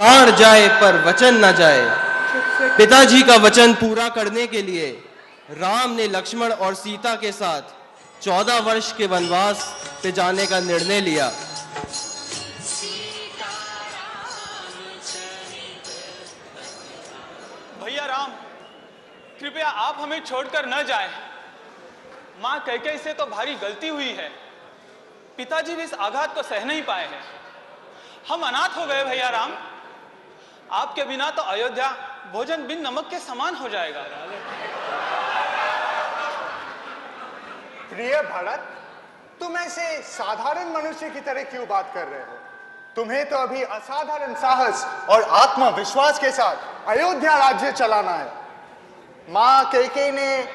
प्राण जाए पर वचन न जाए। पिताजी का वचन पूरा करने के लिए राम ने लक्ष्मण और सीता के साथ 14 वर्ष के वनवास पे जाने का निर्णय लिया। भैया राम, कृपया आप हमें छोड़कर न जाएं। मां कैकेयी से तो भारी गलती हुई है। पिताजी भी इस आघात को सह नहीं पाए हैं। हम अनाथ हो गए भैया राम। आपके बिना तो अयोध्या भोजन बिन नमक के समान हो जाएगा। प्रिय भरत, तुम ऐसे साधारण मनुष्य की तरह क्यों बात कर रहे हो? तुम्हें तो अभी असाधारण साहस और आत्मविश्वास के साथ अयोध्या राज्य चलाना है। मां कैकेयी ने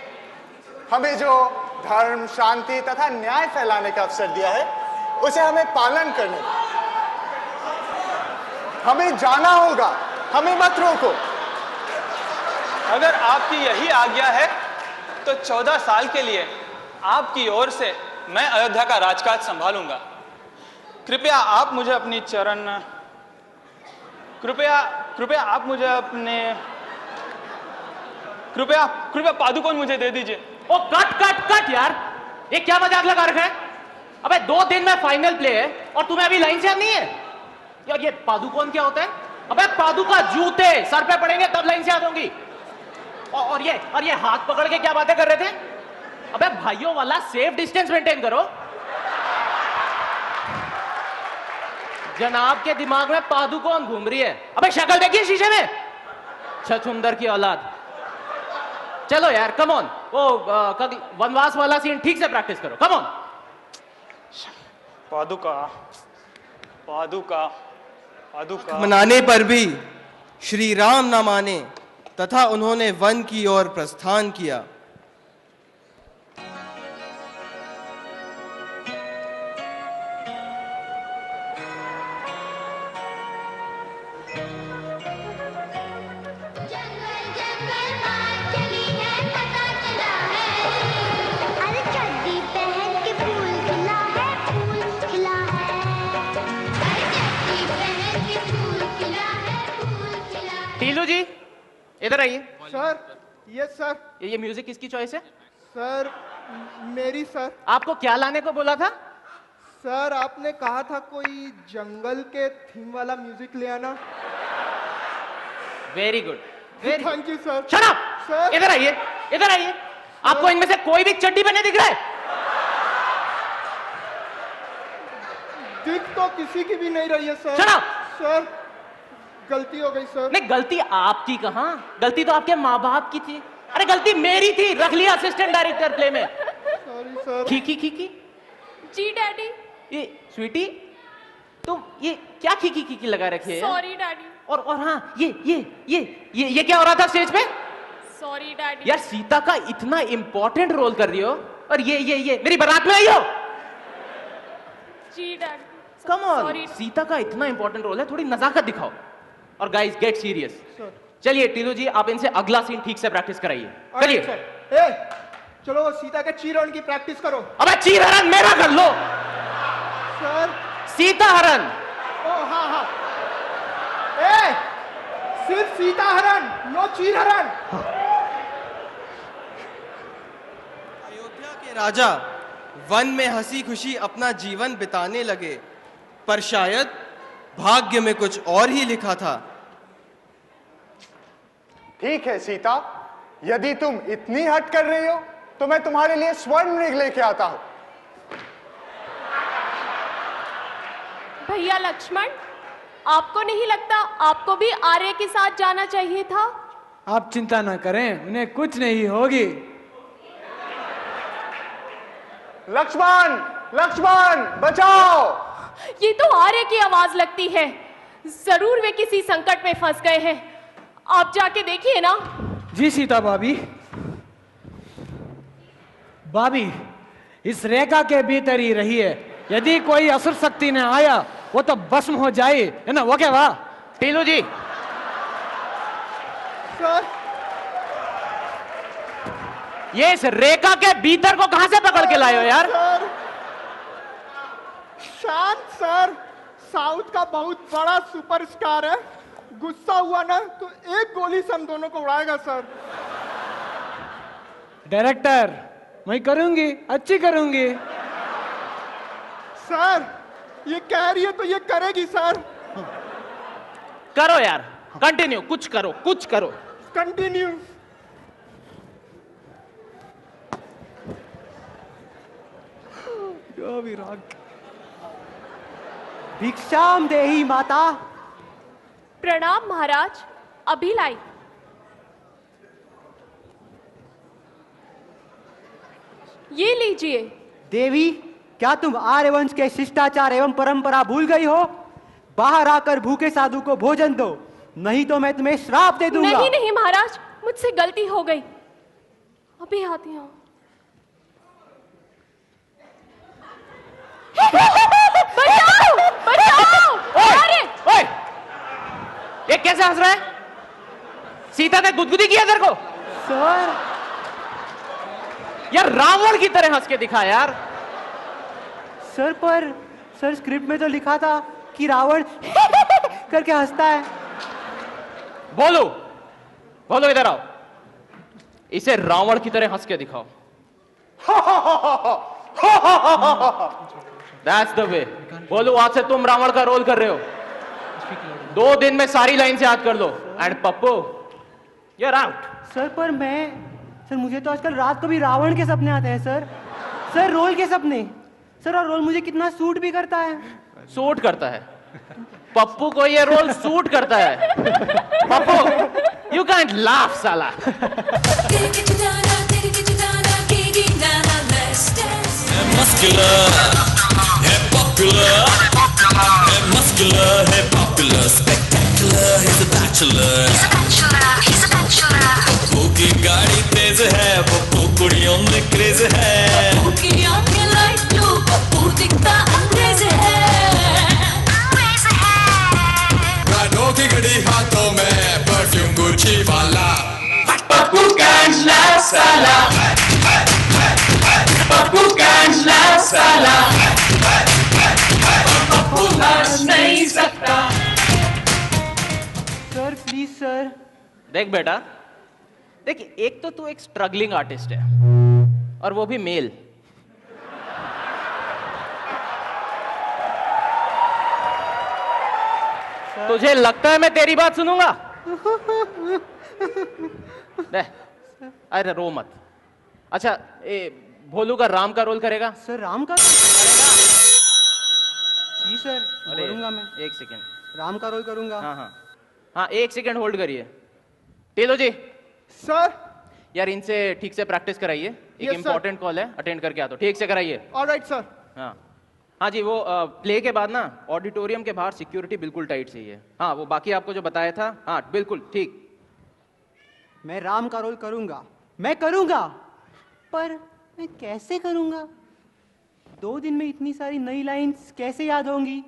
हमें जो धर्म, शांति तथा न्याय फैलाने का अवसर दिया है, उसे हमें पालन करने दो। हमें जाना होगा, हमें मत रोको। अगर आपकी यही आज्ञा है तो 14 साल के लिए आपकी ओर से मैं अयोध्या का राजकाज संभालूंगा। कृपया आप मुझे अपनी चरण कृपया आप मुझे अपने कृपया पादुकोण मुझे दे दीजिए। ओ कट यार, ये क्या मजाक लगा रखा है? अबे 2 दिन में फाइनल प्ले है और तुम्हें अभी लाइन से याद नहीं है यार? ये पादुकोण क्या होता है? अबे पादुका जूते सर पे पड़ेंगे तब लाइन से याद होंगी। और ये हाथ पकड़ के क्या बातें कर रहे थे? अबे भाइयों वाला सेफ डिस्टेंस मेंटेन करो। जनाब के दिमाग में पादुकोण घूम रही है। अबे शक्ल देखिए शीशे में, छछुंदर की औलाद। चलो यार कम ऑन, वो वनवास वाला सीन ठीक से प्रैक्टिस करो। Come on. पादुका मनाने पर भी श्री राम न माने तथा उन्होंने वन की ओर प्रस्थान किया। टीलू जी इधर आइए। Sir, yes sir. ये म्यूजिक किसकी चॉइस है? सर, मेरी सर। आपको क्या लाने को बोला था? सर, आपने कहा था कोई जंगल के थीम वाला म्यूजिक ले आना। Very good, thank you sir. Shut up sir. इधर आइए, इधर आइए। आपको इनमें से कोई भी चड्डी पहने दिख रहा है? दिख तो किसी की भी नहीं रही है सर। Shut up. सर, गलती हो गई सर। नहीं, गलती आपकी कहां? गलती तो आपके माँ बाप की थी। अरे गलती मेरी थी, रख लिया असिस्टेंट डायरेक्टर प्ले में। Sorry sir. खी जी डैडी। ये स्वीटी, तुम ये क्या खी लगा रखी है? Sorry daddy. और हाँ, ये क्या हो रहा था स्टेज पे? Sorry daddy. यार सीता का इतना इंपॉर्टेंट रोल कर रही हो और ये मेरी बारात में आई हो। जी डैडी। कम ऑन, सीता का इतना इंपॉर्टेंट रोल है, थोड़ी नजाकत दिखाओ। और गाइस गेट सीरियस। चलिए टीलू जी, आप इनसे अगला सीन ठीक से प्रैक्टिस कराइए। चलिए। चलो वो सीता के चीरहरण की प्रैक्टिस करो। अबे चीरहरण मेरा कर लो सर। सीता हरण। ओ हाँ। सिर्फ सीता हरण, नो चीरहरण। अयोध्या के राजा वन में हंसी खुशी अपना जीवन बिताने लगे, पर शायद भाग्य में कुछ और ही लिखा था। ठीक है सीता, यदि तुम इतनी हट कर रही हो तो मैं तुम्हारे लिए स्वर्ण मृग लेके आता हूं। भैया लक्ष्मण, आपको नहीं लगता आपको भी आर्य के साथ जाना चाहिए था? आप चिंता ना करें, उन्हें कुछ नहीं होगी। लक्ष्मण बचाओ। ये तो आर्य की आवाज लगती है। जरूर वे किसी संकट में फंस गए हैं। आप जाके देखिए ना। जी सीता भाभी, इस रेखा के भीतर ही रही है। यदि कोई असुर शक्ति ने आया वो तो भस्म हो जाए, है ना? वो क्या वाह। टीलू जी। सर, ये इस रेखा के भीतर को कहां से पकड़ के लाए हो यार? सर, शांत सर, साउथ का बहुत बड़ा सुपरस्टार है, गुस्सा हुआ ना तो एक गोली से हम दोनों को उड़ाएगा सर। डायरेक्टर, मैं करूंगी, अच्छी करूंगी। सर ये कह रही है तो ये करेगी सर। करो यार, कंटिन्यू, कुछ करो, कुछ करो। कंटिन्यू। भिक्षाम देहि माता। प्रणाम महाराज, अभी लाई। ये लीजिए। देवी, क्या तुम आर्यवंश के शिष्टाचार एवं परंपरा भूल गई हो? बाहर आकर भूखे साधु को भोजन दो, नहीं तो मैं तुम्हें श्राप दे दूंगा। नहीं नहीं महाराज, मुझसे गलती हो गई, अभी आती हूँ। बचाओ बचाओ। अरे ओए, ये कैसे हंस रहा है? सीता ने गुदगुदी किया तेरे को? सर यार रावण की तरह हंस के दिखा यार। सर पर सर स्क्रिप्ट में तो लिखा था कि रावण करके हंसता है। बोलो बोलो, इधर आओ, इसे रावण की तरह हंस के दिखाओ। That's the way। बोलो, आज से तुम रावण का रोल कर रहे हो। 2 दिन में सारी लाइन से याद कर लो। And Pappu, you're out। Sir पर सर मुझे तो आजकल रात को भी रावण के सपने आते हैं सर। सर रोल के सपने सर, और रोल मुझे कितना सूट भी करता है। सूट करता है? पप्पू को ये रोल सूट करता है। पप्पू, यू कांट लाफ साला। Muscular, है popular, है muscular, है popular, spectacular, he's a bachelor, Pappu की गाड़ी तेज है, पप्पू कुड़ियों में क्रेज है, पप्पू की आंखें लाइट ब्लू, पप्पू दिखता अंग्रेज है, राडो की घड़ी हाथों में, परफ्यूम गुच्ची वाला, पप्पू can't laugh साला, पप्पू can't laugh साला, पप्पू हंस नहीं सकता। Sir please sir. देख बेटा, देख, एक तो तू एक स्ट्रगलिंग आर्टिस्ट है, और वो भी मेल। तुझे लगता है मैं तेरी बात सुनूंगा? अरे रो मत। अच्छा, भोलू का राम का रोल करेगा? सर राम का? जी सर, करूंगा मैं। एक सेकेंड, राम का रोल करूंगा। हाँ हाँ हाँ, एक सेकेंड होल्ड करिए। टेलो जी, सर यार इनसे ठीक से प्रैक्टिस कराइए। एक Yes, इंपॉर्टेंट कॉल है, अटेंड करके आ तो ठीक से कराइए। Alright sir. हाँ हाँ जी, वो प्ले के बाद ना ऑडिटोरियम के बाहर सिक्योरिटी बिल्कुल टाइट चाहिए। हाँ, वो बाकी आपको जो बताया था, हाँ बिल्कुल ठीक। मैं राम का रोल करूंगा, मैं करूंगा, पर मैं कैसे करूंगा? 2 दिन में इतनी सारी नई लाइंस कैसे याद होंगी?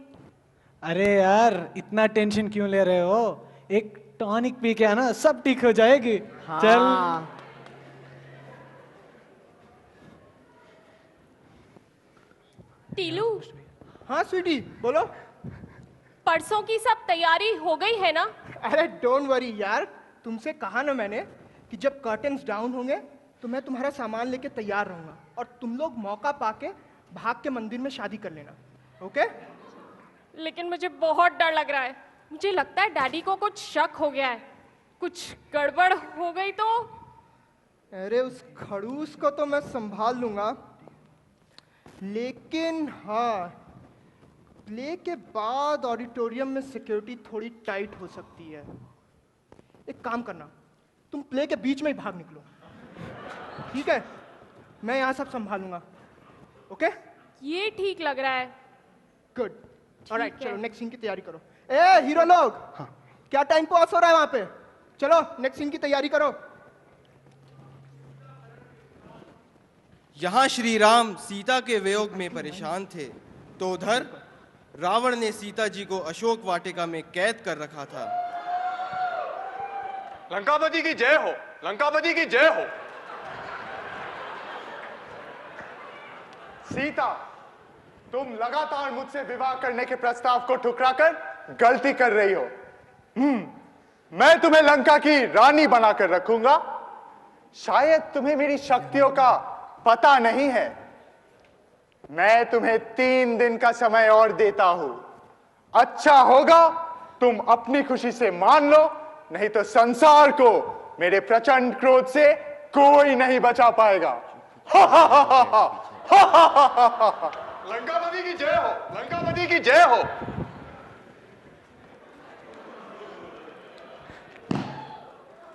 अरे यार, इतना टेंशन क्यों ले रहे हो? एक टॉनिक पी के आना, सब ठीक हो जाएगी। हाँ। चल। टीलू, हाँ स्वीटी बोलो। परसों की सब तैयारी हो गई है ना? अरे डोंट वरी यार, तुमसे कहा ना मैंने कि जब कर्टन्स डाउन होंगे तो मैं तुम्हारा सामान लेके तैयार रहूंगा और तुम लोग मौका पाके भाग के मंदिर में शादी कर लेना, ओके? लेकिन मुझे बहुत डर लग रहा है। मुझे लगता है डैडी को कुछ शक हो गया है, कुछ गड़बड़ हो गई तो। अरे उस खड़ूस को तो मैं संभाल लूंगा, लेकिन हाँ, प्ले के बाद ऑडिटोरियम में सिक्योरिटी थोड़ी टाइट हो सकती है। एक काम करना, तुम प्ले के बीच में ही भाग निकलो, ठीक है? मैं यहाँ सब संभालूंगा, ओके? ये ठीक लग रहा है। गुड, ऑलराइट, है। चलो नेक्स्ट सीन की तैयारी करो। ए हीरो लोग, क्या टाइम पास हो रहा है वहां पे? चलो नेक्स्ट सीन की तैयारी करो। यहाँ श्री राम सीता के वियोग में परेशान थे, तो उधर रावण ने सीता जी को अशोक वाटिका में कैद कर रखा था। लंकापति की जय हो, लंकापति की जय हो। सीता, तुम लगातार मुझसे विवाह करने के प्रस्ताव को ठुकराकर गलती कर रही हो। मैं तुम्हें लंका की रानी बनाकर रखूंगा। शायद तुम्हें मेरी शक्तियों का पता नहीं है। मैं तुम्हें 3 दिन का समय और देता हूं। अच्छा होगा तुम अपनी खुशी से मान लो, नहीं तो संसार को मेरे प्रचंड क्रोध से कोई नहीं बचा पाएगा। लंकापति की जय हो, लंकापति की जय हो।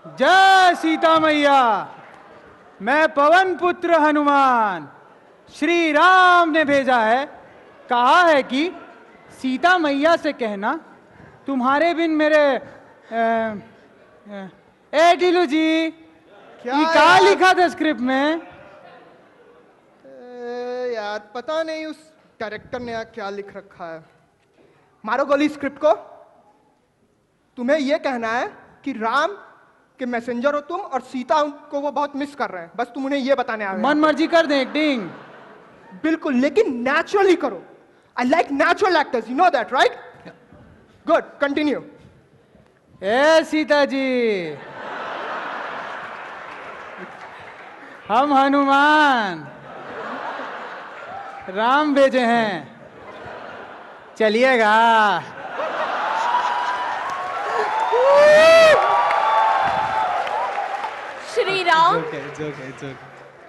जय सीता मैया। मैं पवन पुत्र हनुमान श्री राम ने भेजा है, कहा है कि सीता मैया से कहना तुम्हारे बिन मेरे ए ढीलू जी क्या लिखा था स्क्रिप्ट में? यार पता नहीं उस डायरेक्टर ने क्या लिख रखा है। मारो गोली स्क्रिप्ट को। तुम्हें यह कहना है कि राम के मैसेंजर हो तुम और सीता को वो बहुत मिस कर रहे हैं, बस तुम उन्हें यह बताने आए। मन मर्जी कर दे एक्टिंग। बिल्कुल, लेकिन नेचुरली करो। I like natural actors, you know that right? Good, continue. ए सीता जी, हम हनुमान राम भेजे हैं, चलिएगा। श्री राम,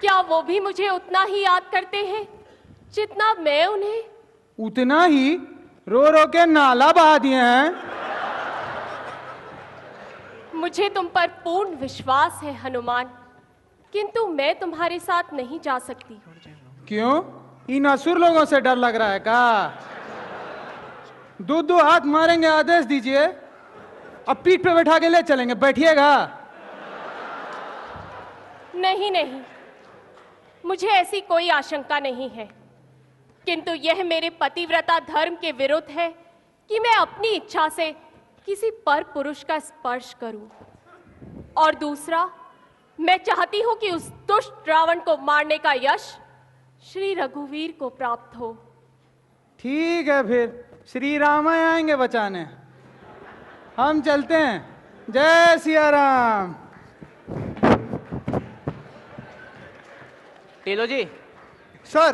क्या वो भी मुझे उतना ही याद करते हैं जितना मैं उन्हें? उतना ही? रो रो के नाला बहा दिए हैं। मुझे तुम पर पूर्ण विश्वास है हनुमान, किंतु मैं तुम्हारे साथ नहीं जा सकती। क्यों? इन असुर लोगों से डर लग रहा है का? दो हाथ मारेंगे, आदेश दीजिए, अब पीठ पे बैठा के ले चलेंगे, बैठिएगा। नहीं नहीं, मुझे ऐसी कोई आशंका नहीं है, किंतु यह मेरे पतिव्रता धर्म के विरुद्ध है कि मैं अपनी इच्छा से किसी पर पुरुष का स्पर्श करूं। और दूसरा, मैं चाहती हूं कि उस दुष्ट रावण को मारने का यश श्री रघुवीर को प्राप्त हो। ठीक है, फिर श्री राम आएंगे बचाने, हम चलते हैं। जय सिया राम। टेलो जी सर,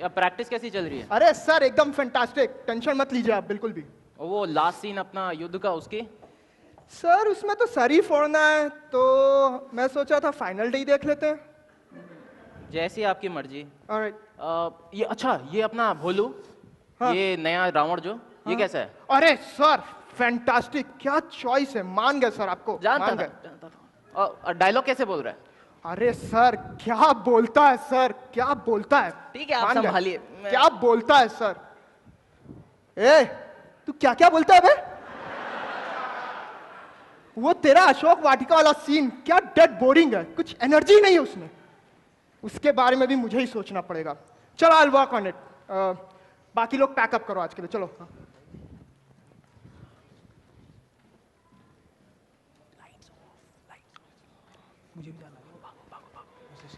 प्रैक्टिस कैसी चल रही है? अरे सर एकदम फैंटास्टिक, टेंशन मत लीजिए आप बिल्कुल भी। वो लास्ट सीन अपना युद्ध का, उसकी सर उसमें तो सर ही फोड़ना है, तो मैं सोचा था फाइनल डे ही देख लेते हैं। जैसी आपकी मर्जी। ऑलराइट। ये अच्छा, ये अपना भोलू, हाँ। ये नया रावण जो, ये कैसा है? अरे सर फैंटास्टिक, क्या चॉइस है, मान गए सर आपको। जानता मान था, गए। जानता था। और डायलॉग कैसे बोल रहा है? अरे सर क्या बोलता है सर, क्या बोलता है। ठीक है, आप मान गए। संभालिए। क्या बोलता है सर। ए तू क्या क्या बोलता है बे? वो तेरा अशोक वाटिका वाला सीन क्या डेड बोरिंग है, कुछ एनर्जी नहीं है उसमें। उसके बारे में भी मुझे ही सोचना पड़ेगा। चलो I will work on it. बाकी लोग पैकअप करो आज के लिए, चलो। मुझे भी जाना है, भागो भागो भागो उसे से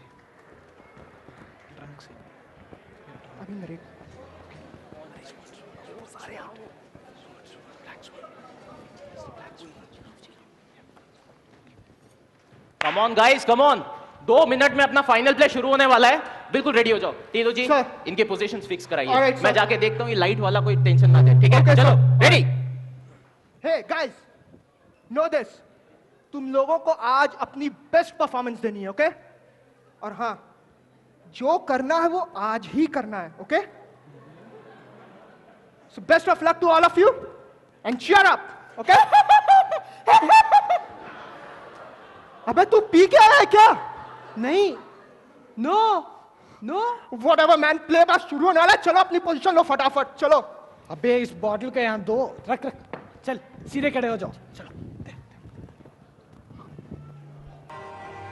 ट्रंक से अभी मेरे सारे आओ। Come on guys, come on. 2 minute में अपना फाइनल प्ले शुरू होने वाला है, बिल्कुल रेडी हो जाओ। टीलो जी Sir. इनके पोजीशंस फिक्स कराइए। Alright, मैं sir. जाके देखता हूँ ये लाइट वाला कोई टेंशन ना दे, ठीक है? Okay, चलो sir. Ready. Hey guys, no this, तुम लोगों को आज अपनी बेस्ट परफॉर्मेंस देनी है, ओके? और हाँ, जो करना है वो आज ही करना है, okay? So best of luck to all of you and cheer up, okay? अबे तू पी के आया है क्या? नहीं, no no. Whatever man, play बात शुरू होने वाला है, चलो अपनी पोजीशन लो फटाफट, चलो। अबे इस बॉटल के यहाँ दो रख रख, चल सीधे खड़े हो जाओ, चलो।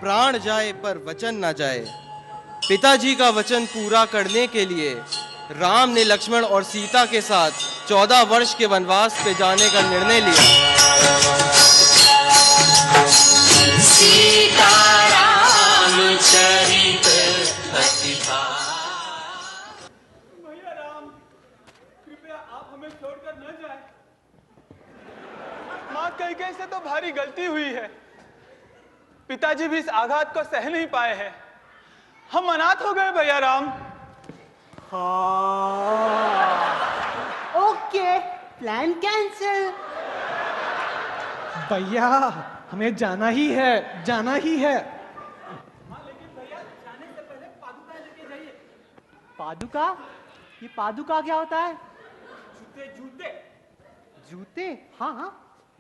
प्राण जाए पर वचन ना जाए। पिताजी का वचन पूरा करने के लिए राम ने लक्ष्मण और सीता के साथ 14 वर्ष के वनवास पे जाने का निर्णय लिया। सीताराम चरित प्रतिभा। भैया राम, कृपया आप हमें छोड़कर न जाएं। माँ कह कई से तो भारी गलती हुई है। पिताजी भी इस आघात को सह नहीं पाए हैं। हम अनाथ हो गए भैया राम। Okay, plan cancel. भैया हमें जाना ही है, जाना ही है। पादुका? ये पादुका क्या होता है? जूते जूते जूते? हाँ हाँ,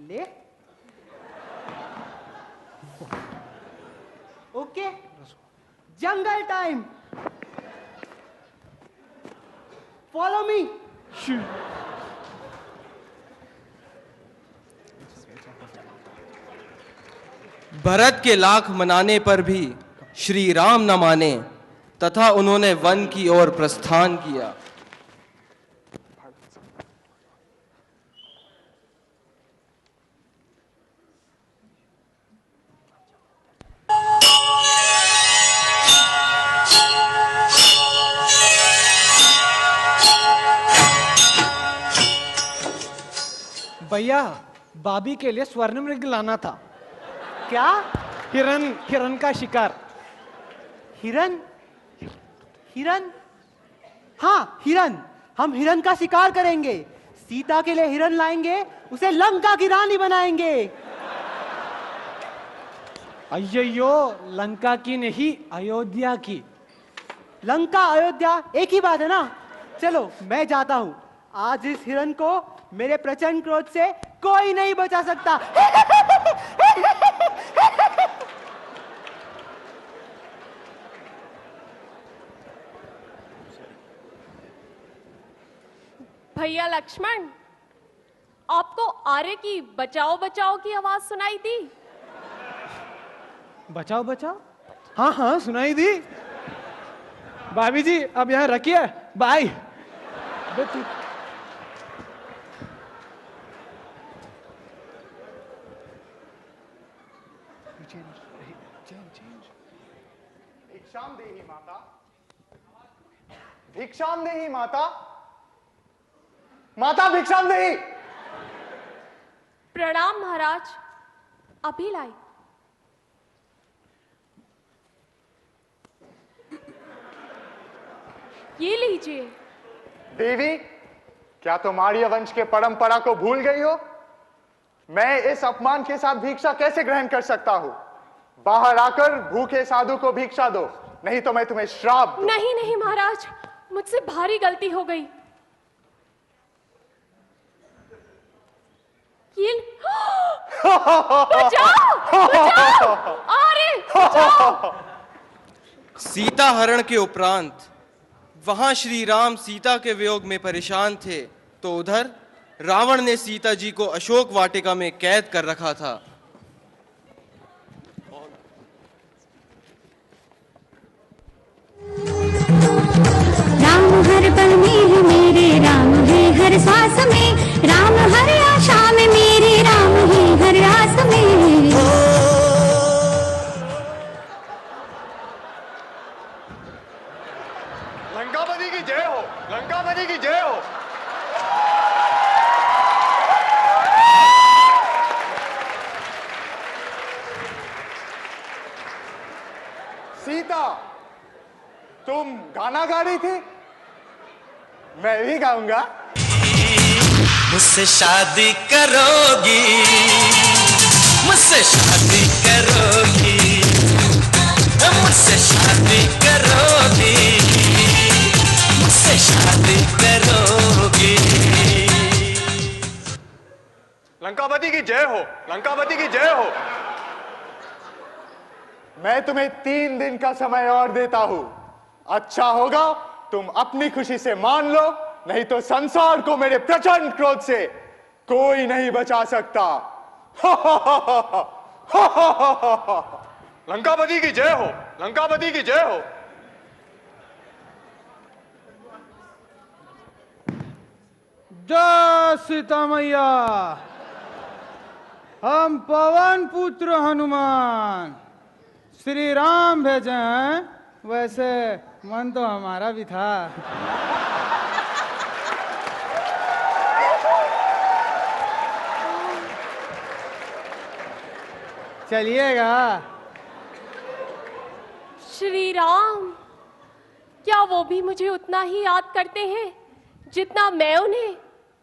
ले। Okay, jungle time. Follow me. Bharat के लाख मनाने पर भी श्री राम न माने तथा उन्होंने वन की ओर प्रस्थान किया। भैया भाभी के लिए स्वर्ण मृग लाना था। क्या? हिरन, हिरन का शिकार। हिरन? हिरन? हाँ, हिरन। हम हिरन का शिकार करेंगे। सीता के लिए हिरन लाएंगे, उसे लंका की रानी बनाएंगे। अय्यो, लंका की नहीं, अयोध्या की। लंका अयोध्या एक ही बात है ना। चलो मैं जाता हूं। आज इस हिरन को मेरे प्रचंड क्रोध से कोई नहीं बचा सकता। भैया लक्ष्मण, आपको आर्य की बचाओ बचाओ की आवाज सुनाई दी? बचाओ बचाओ? हाँ हाँ सुनाई दी। भाभी जी अब यहाँ रखिए, बाय। भिक्षाम देहि माता, भिक्षाम देहि माता, माता भिक्षाम देहि। प्रणाम महाराज, अभी लाई। ये लीजिए। देवी, क्या तुम आर्य वंश के परंपरा को भूल गई हो? मैं इस अपमान के साथ भिक्षा कैसे ग्रहण कर सकता हूं? बाहर आकर भूखे साधु को भिक्षा दो, नहीं तो मैं तुम्हें श्राप दूं। नहीं नहीं महाराज, मुझसे भारी गलती हो गई। ये बचाओ, बचाओ, अरे बचाओ। सीता हरण के उपरांत वहां श्री राम सीता के वियोग में परेशान थे, तो उधर रावण ने सीता जी को अशोक वाटिका में कैद कर रखा था। राम हर पल में है मेरे, राम है हर सांस में, राम हर आशा में मेरे, राम है हर आस में। लंकापति की जय हो, लंकापति की जय हो। सीता, तुम गाना गा रही थी? मैं भी गाऊंगा। मुझसे शादी करोगी, मुझसे शादी करोगी, मुझसे शादी करोगी, मुझसे शादी करोगी। लंकापति की जय हो, लंकापति की जय हो। मैं तुम्हें 3 दिन का समय और देता हूं। अच्छा होगा तुम अपनी खुशी से मान लो, नहीं तो संसार को मेरे प्रचंड क्रोध से कोई नहीं बचा सकता। लंकापति की जय हो, लंकापति की जय हो। जय सीता मैया। हम पवन पुत्र हनुमान श्री राम भेजे हैं। वैसे मन तो हमारा भी था। चलिएगा। श्री राम, क्या वो भी मुझे उतना ही याद करते हैं जितना मैं उन्हें?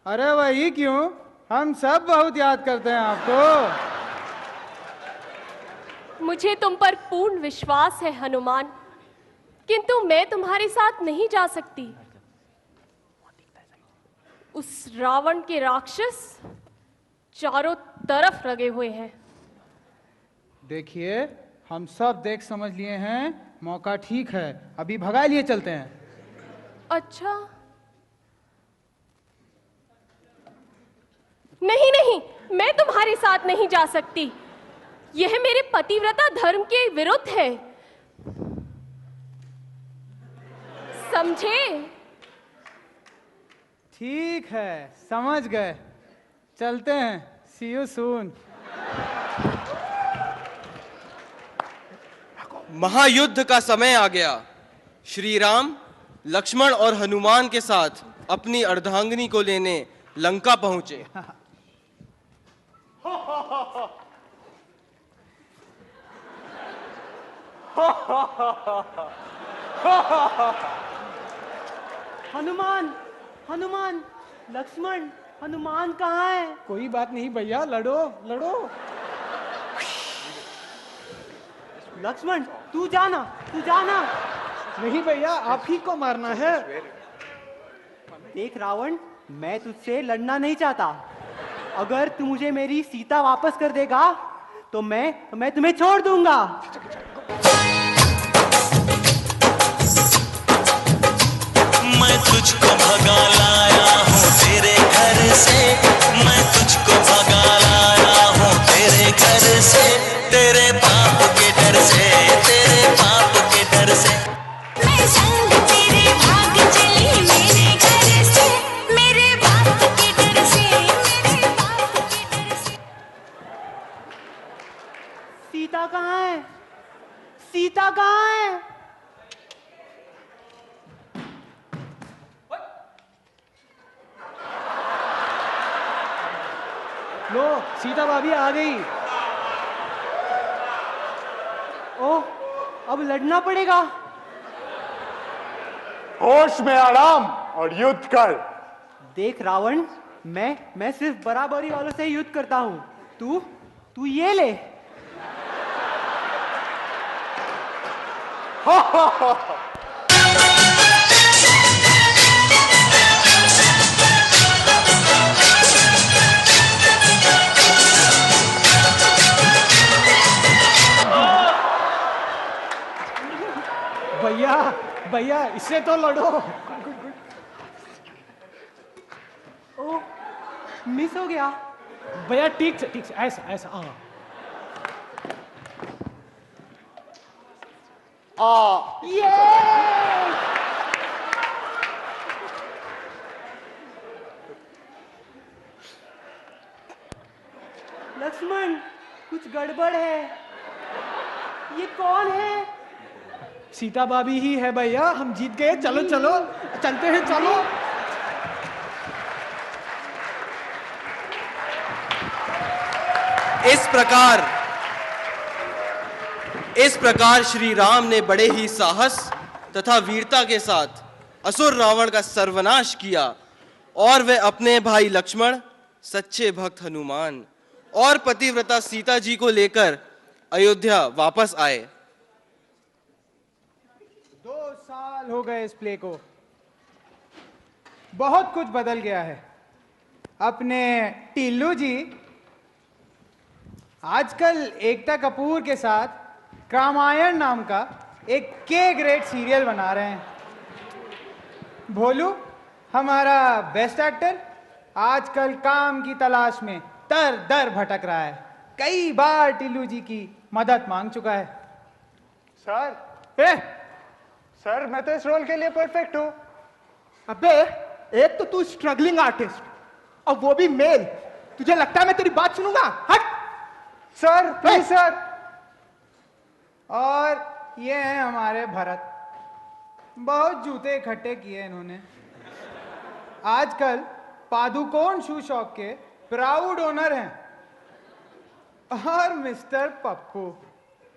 अरे वही क्यों, हम सब बहुत याद करते हैं आपको। मुझे तुम पर पूर्ण विश्वास है हनुमान, किंतु मैं तुम्हारे साथ नहीं जा सकती। उस रावण के राक्षस चारों तरफ लगे हुए हैं। देखिए, हम सब देख समझ लिए हैं, मौका ठीक है, अभी भगा लिए चलते हैं। अच्छा, नहीं नहीं, मैं तुम्हारे साथ नहीं जा सकती। यह मेरे पतिव्रता धर्म के विरुद्ध है, समझे? ठीक है, समझ गए, चलते हैं। सी यू सून। महायुद्ध का समय आ गया। श्री राम लक्ष्मण और हनुमान के साथ अपनी अर्धांगिनी को लेने लंका पहुंचे। हनुमान, हनुमान, लक्ष्मण, हनुमान कहाँ है? कोई बात नहीं भैया, लड़ो लड़ो। लक्ष्मण, तू जाना, तू जाना। नहीं भैया, आप ही को मारना है। देख रावण, मैं तुझसे लड़ना नहीं चाहता। अगर तू मुझे मेरी सीता वापस कर देगा तो मैं तुम्हें छोड़ दूंगा। मैं तुझको भगा लाया हूँ तेरे घर से, मैं तुझको भगा लाया हूँ तेरे घर से, तेरे बाप के डर से, तेरे बाप के डर से। मैं संग तेरे भाग चली मेरे घर से, मेरे बाप के डर से, मेरे बाप के डर से। सीता कहाँ है? सीता कहाँ है? लो, सीता भाभी आ गई। ओह, अब लड़ना पड़ेगा। होश में आराम और युद्ध कर। देख रावण, मैं सिर्फ बराबरी वालों से ही युद्ध करता हूँ। तू ये ले। भैया भैया, इससे तो लड़ो। ओह, मिस हो गया। भैया ठीक से, ऐसा ऐसा। ये लक्ष्मण, कुछ गड़बड़ है। ये कौन है? सीता भाभी ही है भैया, हम जीत गए। चलो चलो, चलते हैं, चलो। इस प्रकार श्री राम ने बड़े ही साहस तथा वीरता के साथ असुर रावण का सर्वनाश किया और वे अपने भाई लक्ष्मण, सच्चे भक्त हनुमान और पतिव्रता सीता जी को लेकर अयोध्या वापस आए। 2 साल हो गए इस प्ले को, बहुत कुछ बदल गया है। अपने टिल्लू जी आजकल एकता कपूर के साथ रामायण नाम का एक के ग्रेड सीरियल बना रहे हैं। भोलू हमारा बेस्ट एक्टर आजकल काम की तलाश में दर दर भटक रहा है। कई बार टिल्लू जी की मदद मांग चुका है। सर मैं तो इस रोल के लिए परफेक्ट हूँ। अबे, एक तो तू स्ट्रगलिंग आर्टिस्ट और वो भी मेल। तुझे लगता है मैं तेरी बात सुनूंगा? हट। Sir please sir. और ये हैं हमारे भरत, बहुत जूते इकट्ठे किए इन्होंने। आजकल पादुकोण शू शॉप के प्राउड ओनर हैं। और mister Pappu,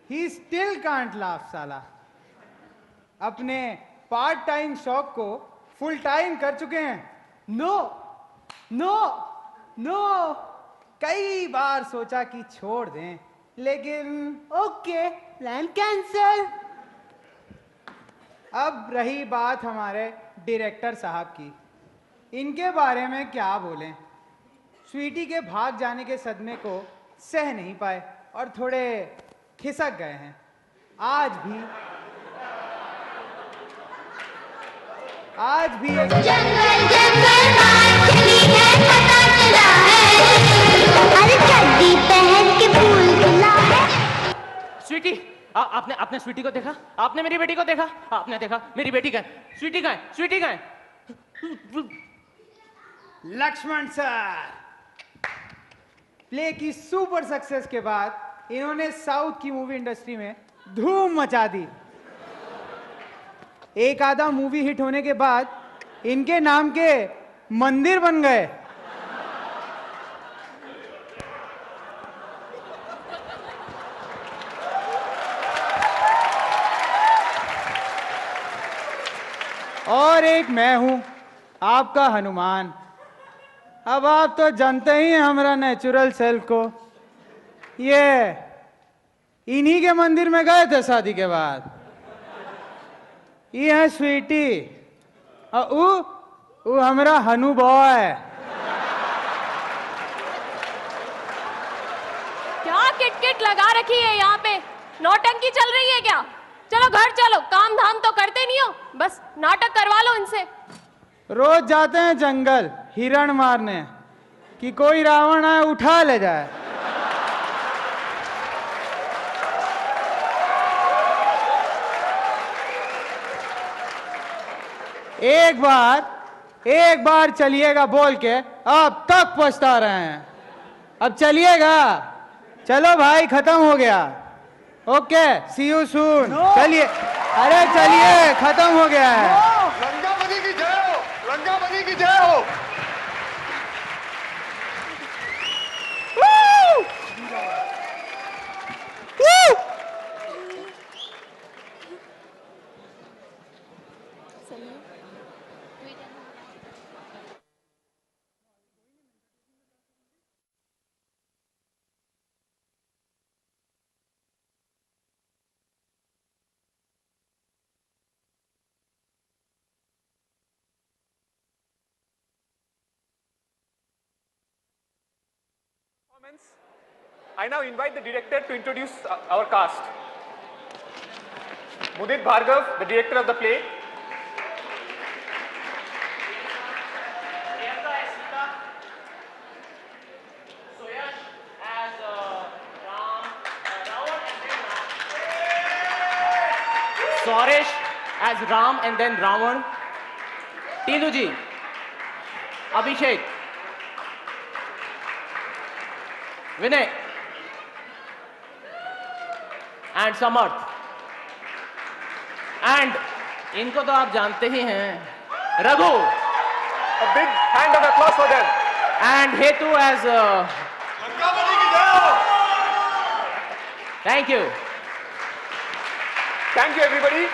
he still can't laugh साला। अपने पार्ट टाइम शौक को फुल टाइम कर चुके हैं। नो नो नो, कई बार सोचा कि छोड़ दें, लेकिन ओके, प्लान कैंसिल। अब रही बात हमारे डायरेक्टर साहब की, इनके बारे में क्या बोलें। स्वीटी के भाग जाने के सदमे को सह नहीं पाए और थोड़े खिसक गए हैं। आज भी जंगल जंगल बात चली है, पता चला है, अरे चड्डी पहन के फूल खिला है। स्वीटी, आपने आपने स्वीटी को देखा? आपने मेरी बेटी को देखा? आपने देखा मेरी बेटी कहाँ है? स्वीटी कहाँ है? स्वीटी कहाँ है? लक्ष्मण सर, प्ले की सुपर सक्सेस के बाद इन्होंने साउथ की मूवी इंडस्ट्री में धूम मचा दी। एक आधा मूवी हिट होने के बाद इनके नाम के मंदिर बन गए। और एक मैं हूं, आपका हनुमान। अब आप तो जानते ही हैं हमारा नेचुरल सेल्फ को। ये इन्हीं के मंदिर में गए थे शादी के बाद। ये है स्वीटी और ऊ हमारा हनु बॉय। क्या किटकिट लगा रखी है यहाँ पे? नौटंकी चल रही है क्या? चलो घर चलो, काम धाम तो करते नहीं हो, बस नाटक करवा लो इनसे। रोज जाते हैं जंगल हिरण मारने कि कोई रावण आए उठा ले जाए। एक बार चलिएगा बोल के अब तक पछता रहे हैं। अब चलिएगा। चलो भाई, खत्म हो गया। Okay, see you soon. चलिए, अरे चलिए, खत्म हो गया है। लंकापति की जय हो, लंकापति की जय हो। I now invite the director to introduce our cast. Mudit Bhargav, the director of the play. Priyanka as Sita. Suyash as Ram, Ravan and then Ram. Suresh as Ram and then Ravan. Teenu ji, Abhishek, Vinay and Samarth. And इनको तो आप जानते ही हैं, Raghu. A big hand of applause for them. And Hetu as लंकापति की जय हो। thank you. Thank you everybody.